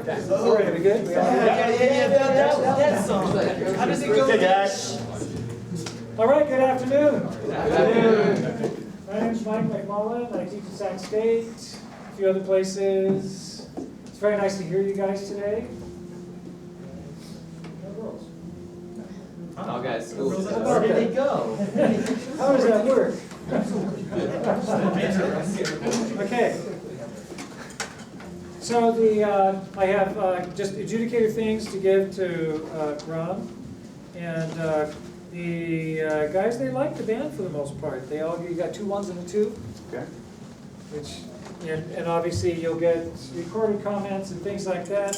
All right, are we good? That song. How does it go? All right, good afternoon. Good afternoon. My name is Mike McMullen. I teach at Sac State, a few other places. It's very nice to hear you guys today. No girls. Oh, guys, school. Where did they go? How does that work? Okay. So I have just adjudicator things to give to Ron, and the guys, they like the band for the most part. You got 2 1s and a 2. Okay. Which and obviously you'll get recorded comments and things like that.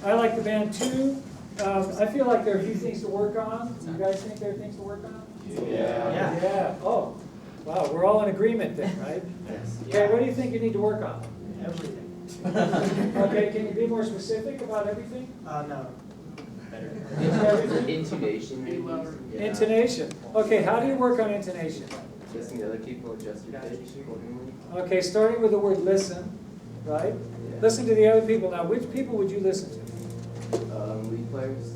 I like the band too. I feel like there are a few things to work on. You guys think there are things to work on? Yeah. Oh, wow. We're all in agreement then, right? Yes. Okay. What do you think you need to work on? Everything. Okay. Can you be more specific about everything? No. Intonation, maybe. Yeah. Intonation. Okay. How do you work on intonation? Listening to other people, adjust your pitch accordingly. Okay. Starting with the word listen, right? Yeah. Listen to the other people. Now, which people would you listen to? Lead players.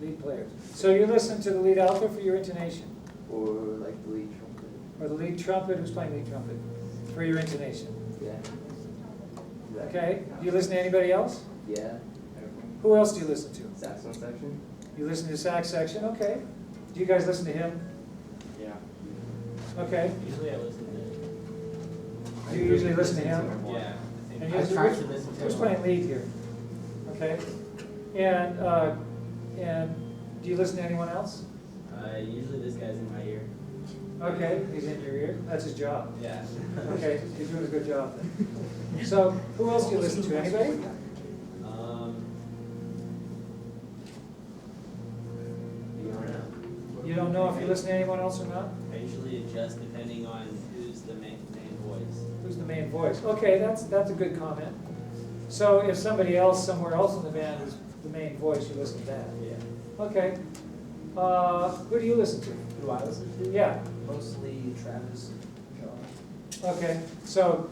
Lead players. So you listen to the lead alto for your intonation, Or like the lead trumpet. or the lead trumpet. Who's playing lead trumpet for your intonation? Yeah. Okay. Do you listen to anybody else? Yeah. Who else do you listen to? Saxophone section. You listen to sax section. Okay. Do you guys listen to him? Yeah. Okay. Usually I listen to. Do you usually listen to him? Yeah. And I usually try which- to listen to Who's him. playing lead here? Okay. And do you listen to anyone else? Usually this guy's in my ear. Okay. He's in your ear. That's his job. Yeah. Okay. You're doing a good job then. So who else do you listen to? Anybody? You don't know. You don't know if you listen to anyone else or not? I usually adjust depending on who's the main voice. Who's the main voice? Okay, that's a good comment. So if somebody else somewhere else in the band is the main voice, you listen to that. Yeah. Okay. Who do you listen to? Who I listen to? Yeah. Mostly Travis, John. Okay. So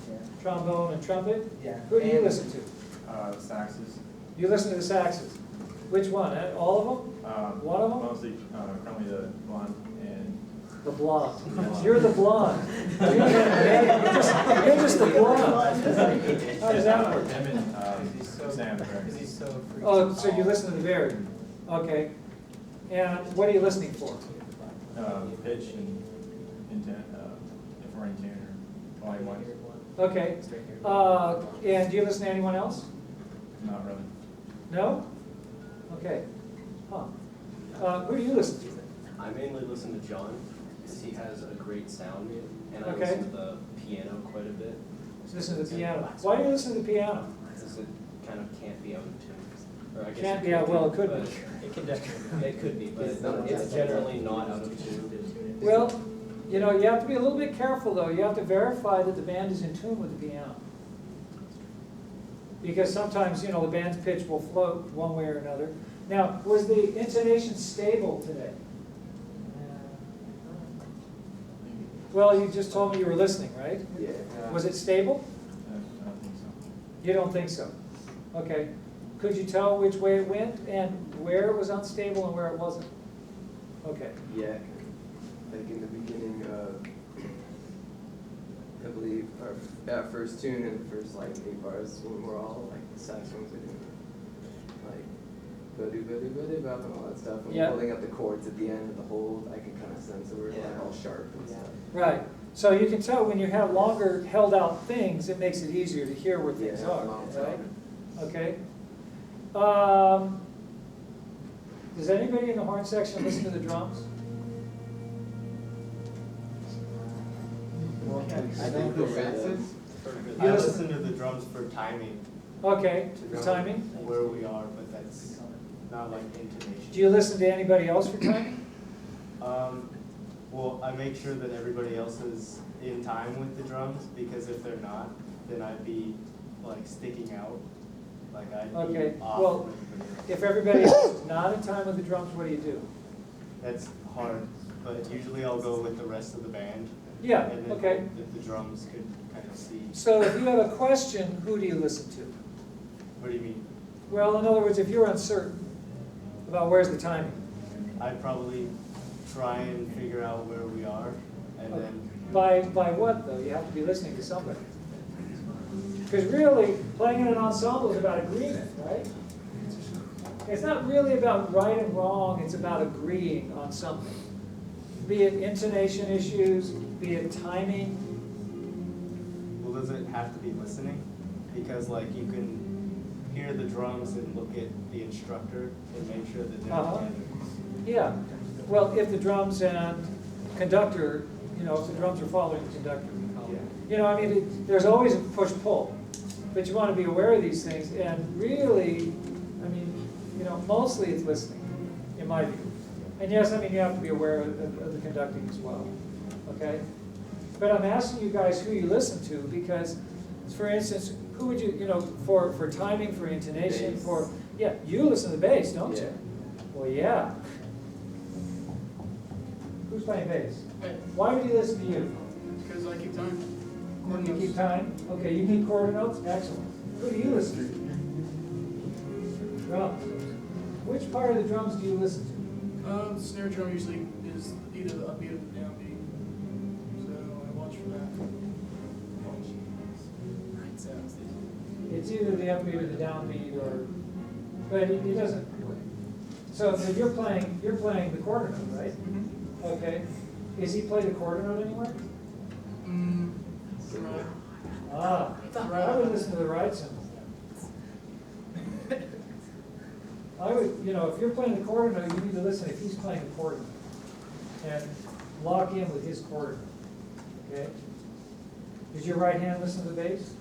Yeah. trombone and trumpet. Yeah. Who do you And, listen to? Saxes. You listen to the saxes. Which one? All of them? One of them? Mostly, currently the blonde and. The blonde. You're the blonde. You're just the blonde. How does that work? Him and, He's so, Sam. because he's so freaking Oh, so you tall. listen to the varied. Okay. And what are you listening for? Pitch and intent, if we're in tune or volume wise. Okay. And do you listen to anyone else? Not really. No? Okay. Huh. Who do you listen to? I mainly listen to John because he has a great sound, and I Okay. listen to the piano quite a bit Listen to the piano. Why do you listen to the piano? because it kind of can't be out of tune. Or I guess Can't be out, well, it could but be. It can definitely, it could be, but It's not- it's generally not out of tune. Well, you know, you have to be a little bit careful though. You have to verify that the band is in tune with the piano. Because sometimes, you know, the band's pitch will float one way or another. Now, was the intonation stable today? Well, you just told me you were listening, right? Yeah. Was it stable? I don't think so. You don't think so? Okay. Could you tell which way it went and where it was unstable and where it wasn't? Okay. Yeah. Like in the beginning, I believe our first tune and the first like 8 bars when we're all like the saxophones are doing like ba-do-ba-do-ba-do-bop and all that stuff. And Yeah. we're pulling up the chords at the end of the hold, I can kind of sense that we're like Yeah. all sharp and stuff. Right. So you can tell when you have longer held out things, it makes it easier to hear where things Yeah, are, long right? time. Okay. Does anybody in the horn section listen to the drums? I think the saxes. You I listen- listen to the drums for timing, Okay, the timing. where we are, but that's not like intonation. Do you listen to anybody else for timing? Well, I make sure that everybody else is in time with the drums, because if they're not, then I'd be like sticking out. Like I'd Okay, be off well, from everybody else. If everybody else is not in time with the drums, what do you do? That's hard, but usually I'll go with the rest of the band. Yeah, And then okay. if the drums could kind of see. So if you have a question, who do you listen to? What do you mean? Well, in other words, if you're uncertain about where's the timing, I'd probably try and figure out where we are, and then by what though? You have to be listening to somebody. Because really, playing in an ensemble is about agreement, right? It's not really about right and wrong, it's about agreeing on something. Be it intonation issues, be it timing. well, does it have to be listening? Because like you can hear the drums and look at the instructor and make sure that they're together. Yeah, well, if the drums and conductor, you know, if the drums are following the conductor. Yeah. You know, I mean, there's always a push-pull, but you want to be aware of these things, and really, I mean, you know, mostly it's listening, in my view. And yes, I mean, you have to be aware of the conducting as well, okay? But I'm asking you guys who you listen to, because, for instance, who would you know, for timing, for intonation, Bass. for, yeah, you listen to the bass, don't Yeah. you? Well, yeah. Who's playing bass? Why would he listen to you? Because I keep time. You keep time? Okay, you keep quarter notes? Excellent. Who do you listen to? Drums. Which part of the drums do you listen to? Snare drum usually is either the upbeat or the downbeat, so I watch for that. Right sounds. It's either the upbeat or the downbeat, or, but it doesn't. So you're playing the quarter note, right? Okay. Is he play the quarter note anywhere? Right. Ah, I would listen to the right cymbal. I would, you know, if you're playing the quarter note, you need to listen if he's playing the quarter note. And lock in with his quarter note, okay? Does your right hand listen to the bass?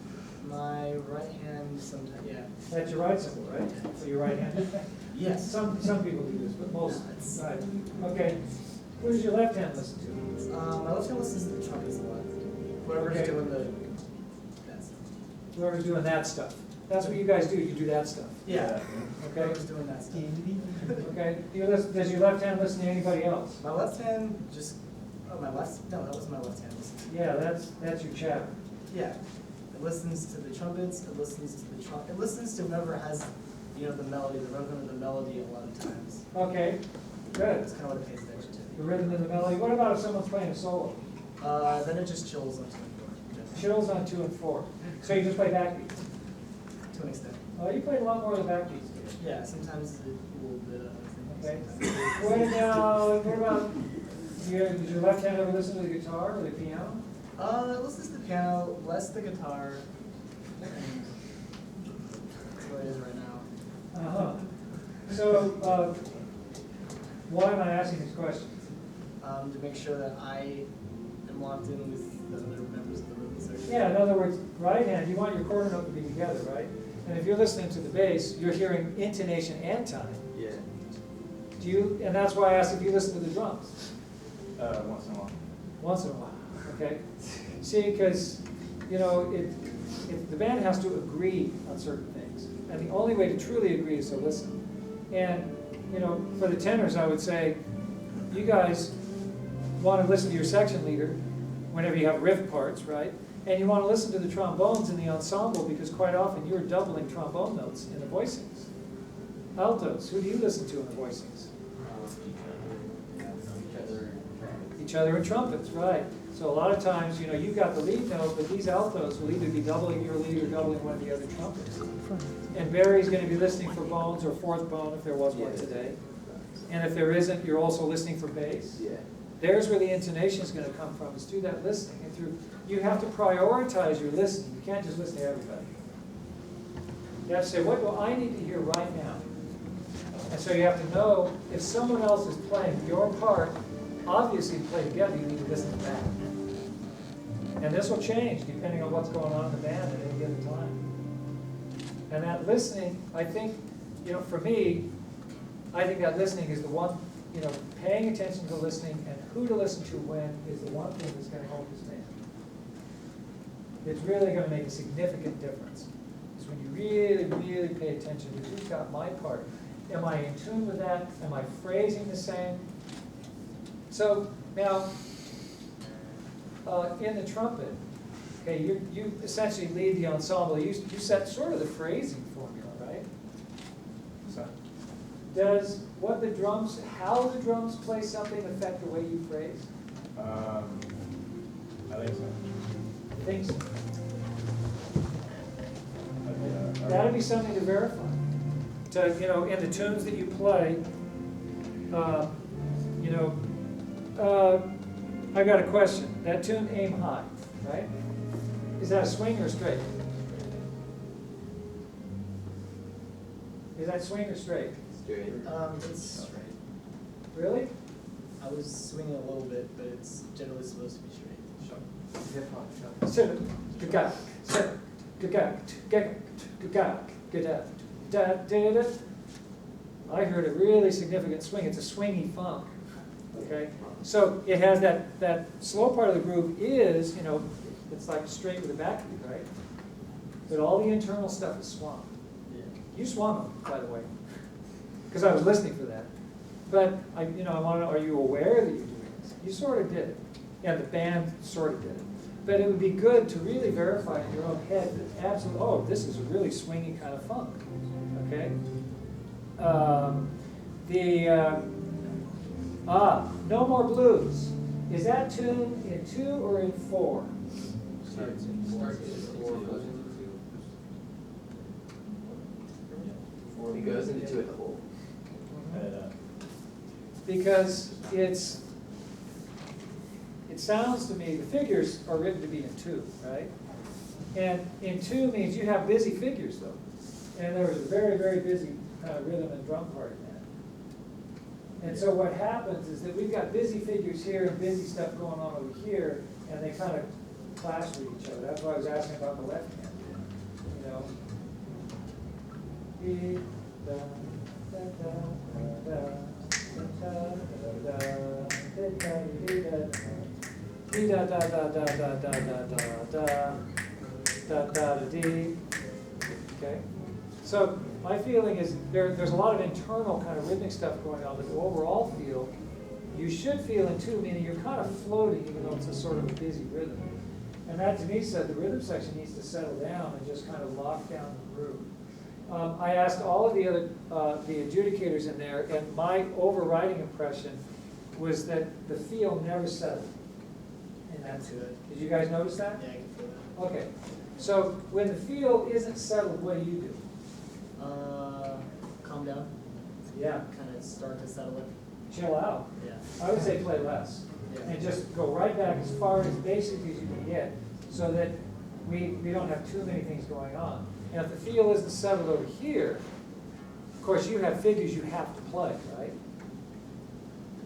My right hand sometimes, yeah. That's your right cymbal, right? So your right hand? Yes. Some people do this, but most, Yeah, it's- right. Okay. Who does your left hand listen to? My left hand listens to the trumpets a lot. Whoever's Okay. doing that stuff. Whoever's doing that stuff. That's what you guys do, you do that stuff, Yeah. okay? Whoever's doing that stuff. Okay, does your left hand listen to anybody else? My left hand just, oh, my left, no, that was my left hand. Yeah, that's your chatter. Yeah. It listens to the trumpets, it listens to the it listens to whoever has, you know, the melody, the rhythm of the melody a lot of times. Okay, good. That's kind of what it pays attention to. The rhythm and the melody. What about if someone's playing a solo? Then it just chills onto the floor. Chills on 2 and 4. So you just play backbeats? To an extent. Oh, you played a lot more of the backbeats. Yeah, sometimes a little bit of Okay. sometimes- What about, does your left hand ever listen to the guitar or the piano? It listens to the piano, less the guitar. And that's where it is right now. Uh-huh. So, why am I asking these questions? To make sure that I am locked in with the other members of the rhythm section. Yeah, in other words, right hand, you want your quarter note to be together, right? And if you're listening to the bass, you're hearing intonation and time. Yeah. Do you, and that's why I asked if you listen to the drums. Once in a while. Once in a while, okay? See, because, you know, the band has to agree on certain things. And the only way to truly agree is to listen. And, you know, for the tenors, I would say, you guys want to listen to your section leader whenever you have riff parts, right? And you want to listen to the trombones in the ensemble because quite often you're doubling trombone notes in the voicings. Altos, who do you listen to in the voicings? Each other in trumpets, right. So a lot of times, you know, you've got the lead note, but these altos will either be doubling your lead or doubling one of the other trumpets. And Barry's going to be listening for bones or fourth bone if there was one today. And if there isn't, you're also listening for bass. Yeah. There's where the intonation is going to come from, is through that listening. And through, you have to prioritize your listening. You can't just listen to everybody. You have to say, what do I need to hear right now? And so you have to know, if someone else is playing your part, obviously to play together, you need to listen to that. And this will change depending on what's going on in the band at any given time. And that listening, I think, you know, for me, I think that listening is the one, you know, paying attention to listening and who to listen to when is the one thing that's going to help this band. It's really going to make a significant difference. It's when you really, really pay attention to who's got my part. Am I in tune with that? Am I phrasing the same? So now, in the trumpet, Okay, you essentially lead the ensemble. You set sort of the phrasing formula, right? So, Does how the drums play something affect the way you phrase? I think so. I think so. But, That'd be something to verify. To, in the tunes that you play, I've got a question. That tune, Aim High, right? Is that a swing or straight? Is that swing or straight? Straight. It's straight. Really? I was swinging a little bit, but it's generally supposed to be straight. Hip hop shop. Sit, gagak, sit, gagak, gagak, gagak, gagak, da da da. I heard a really significant swing. It's a swingy funk. Okay, so it has that slow part of the groove is, it's like straight with a backbeat, right? But all the internal stuff is swung. Yeah. You swung them, by the way, because I was listening for that. But I want to know, are you aware that you're doing this? You sort of did it, and the band sort of did it. But it would be good to really verify in your own head that absolutely, oh, this is a really swingy kind of funk. Okay. No More Blues. Is that tune in 2 or in 4? Starts in 4, goes into 2. He goes into 2 at the whole. Because it sounds to me, the figures are written to be in 2, right? And in 2 means you have busy figures though. And there was a very, very busy kind of rhythm and drum part in that. And so what happens is that we've got busy figures here and busy stuff going on over here, and they kind of clash with each other. That's why I was asking about the left hand. Okay? So my feeling is there's a lot of internal kind of rhythmic stuff going on, but the overall feel, you should feel in 2, meaning you're kind of floating, even though it's a sort of a busy rhythm. And that to me said the rhythm section needs to settle down and just kind of lock down the groove. I asked all of the other the adjudicators in there, and my overriding impression was that the feel never settled in that tune. Did you guys notice that? Yeah, I can feel that. Okay. So when the feel isn't settled, what do you do? Calm down. Yeah. Kind of start to settle it. Chill out. Yeah. I would say play less. Yeah. And just go right back as far as basic as you can get, so that we don't have too many things going on. And if the feel isn't settled over here, of course you have figures you have to play, right?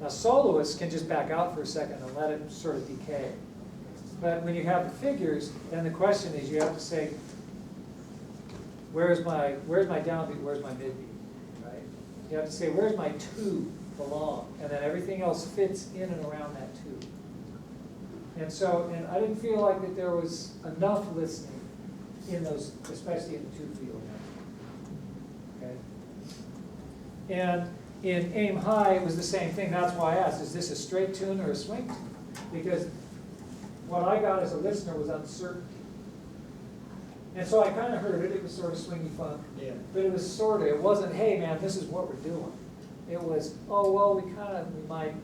Now soloists can just back out for a second and let it sort of decay. But when you have the figures, then the question is you have to say, where's my downbeat, where's my midbeat, right? You have to say, where's my 2 belong? And then everything else fits in and around that 2. And so, and I didn't feel like that there was enough listening in those, especially in the 2 field. Okay? And in Aim High, it was the same thing. That's why I asked, is this a straight tune or a swing tune? Because what I got as a listener was uncertainty. And so I kind of heard it. It was sort of swingy funk. Yeah. But it was sort of, it wasn't, hey man, this is what we're doing. It was, oh, well, we might,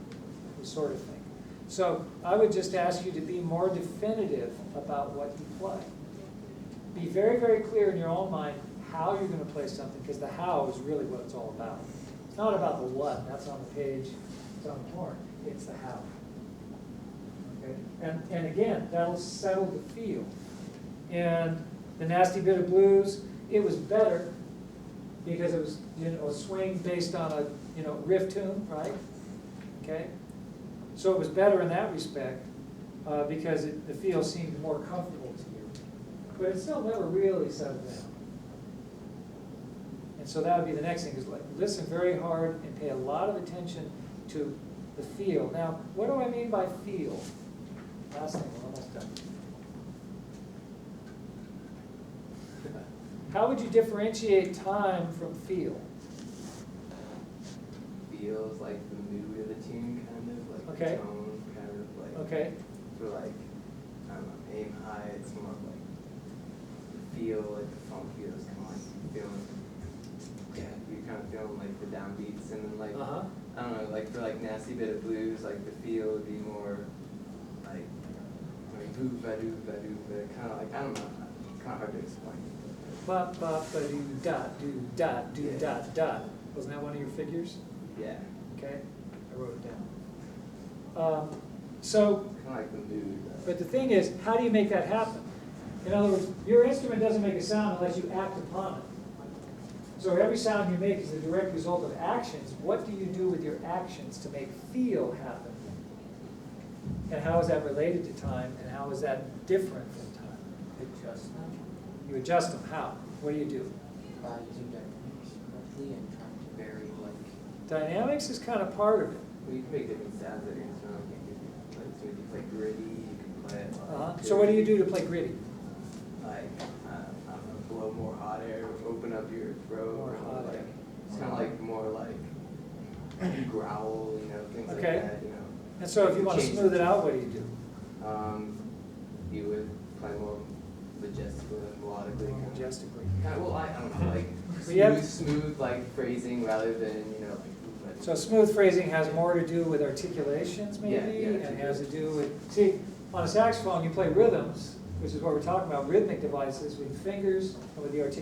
sort of thing. So I would just ask you to be more definitive about what you play. Be very, very clear in your own mind how you're going to play something, because the how is really what it's all about. It's not about the what, that's on the page, it's on the horn. It's the how. Okay? And again, that'll settle the feel. And the Nasty Bit of Blues, it was better because it was a swing based on a riff tune, right? Okay, so it was better in that respect because the feel seemed more comfortable to you, but it still never really settled down. And so that would be the next thing, is like listen very hard and pay a lot of attention to the feel. Now, what do I mean by feel? Last thing, we're almost done. How would you differentiate time from feel? Feels like the mood of the tune, kind of like Okay. the tone, kind of like Okay. for like I I don't know, aim high. It's more of like the feel, like the funk feels, kind of like feeling. Yeah, you're kind of feeling like the downbeats, and then like I don't know, like for like nasty bit of blues, like the feel would be more like boo ba doo ba doo, but kind of like I don't know, it's kind of hard to explain. Ba ba ba do dot do dot do Yeah. dot dot. Wasn't that one of your figures? Yeah, Okay, I wrote it down. So, kind of like the mood. but the thing is, how do you make that happen? In other words, your instrument doesn't make a sound unless you act upon it. So every sound you make is a direct result of actions. What do you do with your actions to make feel happen? And how is that related to time, and how is that different from time? Adjustment You adjust them, how? What do you do? by using dynamics correctly and trying to vary like. Dynamics is kind of part of it. Well, you can make different sounds with your instrument. You can play gritty, you can play it like So what do you do to play gritty? like, I don't know, blow more hot air, open up your throat. More or hot like, air. It's kind of like more like you growl, you know, things like Okay. that, you know. And so if you want to Change smooth it the- out, what do you do? You would play more majestically and melodically. More majestically. Kind of, well, I don't know, like But you have- smooth like phrasing rather than, you know, like. So smooth phrasing has more to do with articulations maybe, Yeah, yeah. and has to do with, see, on a saxophone you play rhythms, which is what we're talking about, rhythmic devices with fingers and with the articulation.